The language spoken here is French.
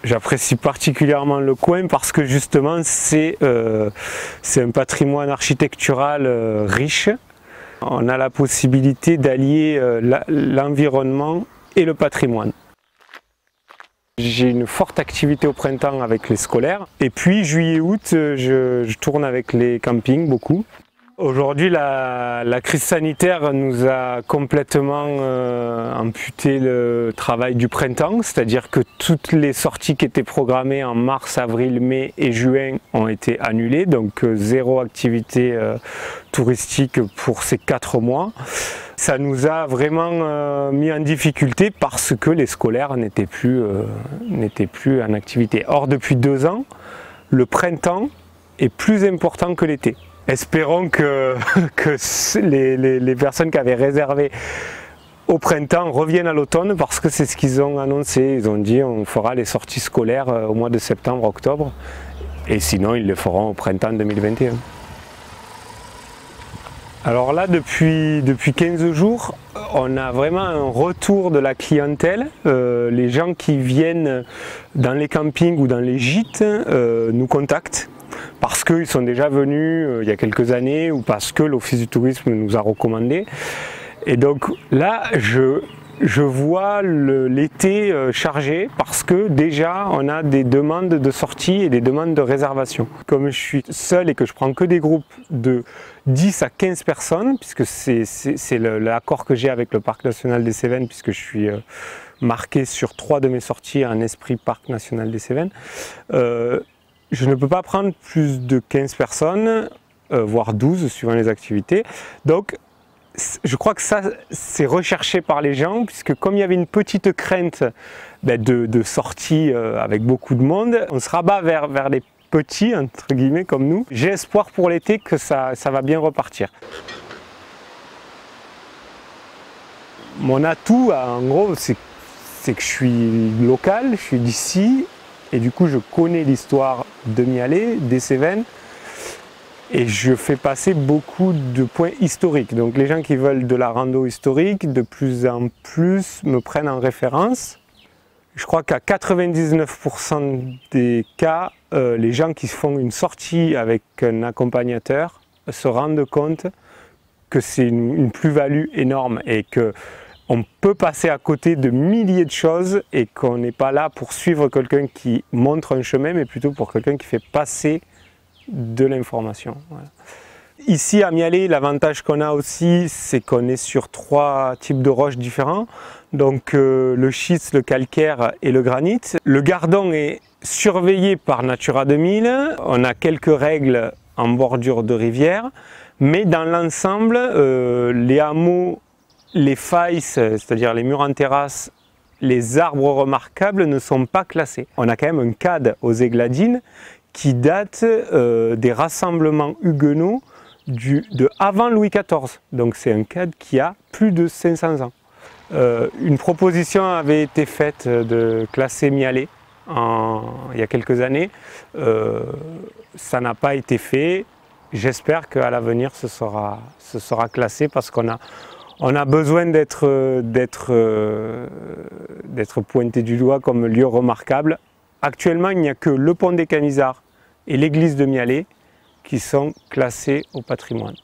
J'apprécie particulièrement le coin parce que justement c'est un patrimoine architectural riche. On a la possibilité d'allier l'environnement et le patrimoine. J'ai une forte activité au printemps avec les scolaires et puis juillet-août je tourne avec les campings beaucoup. Aujourd'hui la crise sanitaire nous a complètement amputé le travail du printemps, c'est-à-dire que toutes les sorties qui étaient programmées en mars, avril, mai et juin ont été annulées, donc zéro activité touristique pour ces 4 mois. Ça nous a vraiment mis en difficulté parce que les scolaires n'étaient plus en activité. Or depuis 2 ans, le printemps est plus important que l'été. Espérons que les personnes qui avaient réservé au printemps reviennent à l'automne parce que c'est ce qu'ils ont annoncé. Ils ont dit on fera les sorties scolaires au mois de septembre, octobre et sinon ils le feront au printemps 2021. Alors là depuis 15 jours on a vraiment un retour de la clientèle. Les gens qui viennent dans les campings ou dans les gîtes nous contactent. Parce qu'ils sont déjà venus il y a quelques années ou parce que l'Office du tourisme nous a recommandé. Et donc là, je vois l'été chargé parce que déjà on a des demandes de sortie et des demandes de réservation. Comme je suis seul et que je prends que des groupes de 10 à 15 personnes, puisque c'est l'accord que j'ai avec le Parc National des Cévennes, puisque je suis marqué sur 3 de mes sorties en esprit Parc National des Cévennes. Je ne peux pas prendre plus de 15 personnes, voire 12 suivant les activités. Donc je crois que ça c'est recherché par les gens, puisque comme il y avait une petite crainte de sortie avec beaucoup de monde, on se rabat vers les petits, entre guillemets, comme nous. J'ai espoir pour l'été que ça va bien repartir. Mon atout, en gros, c'est que je suis local, je suis d'ici. Et du coup, je connais l'histoire de Mialet, des Cévennes, et je fais passer beaucoup de points historiques. Donc les gens qui veulent de la rando historique, de plus en plus me prennent en référence. Je crois qu'à 99% des cas, les gens qui font une sortie avec un accompagnateur se rendent compte que c'est une plus-value énorme et que on peut passer à côté de milliers de choses et qu'on n'est pas là pour suivre quelqu'un qui montre un chemin, mais plutôt pour quelqu'un qui fait passer de l'information. Voilà. Ici à Mialet, l'avantage qu'on a aussi, c'est qu'on est sur 3 types de roches différents. Donc le schiste, le calcaire et le granit. Le Gardon est surveillé par Natura 2000. On a quelques règles en bordure de rivière, mais dans l'ensemble, les hameaux, les failles, c'est-à-dire les murs en terrasse, les arbres remarquables ne sont pas classés. On a quand même un CAD aux Aigladines qui date des rassemblements huguenots de avant Louis XIV. Donc c'est un CAD qui a plus de 500 ans. Une proposition avait été faite de classer Mialet il y a quelques années. Ça n'a pas été fait. J'espère qu'à l'avenir ce sera classé parce qu'on a besoin d'être pointé du doigt comme lieu remarquable. Actuellement, il n'y a que le pont des Camisards et l'église de Mialet qui sont classés au patrimoine.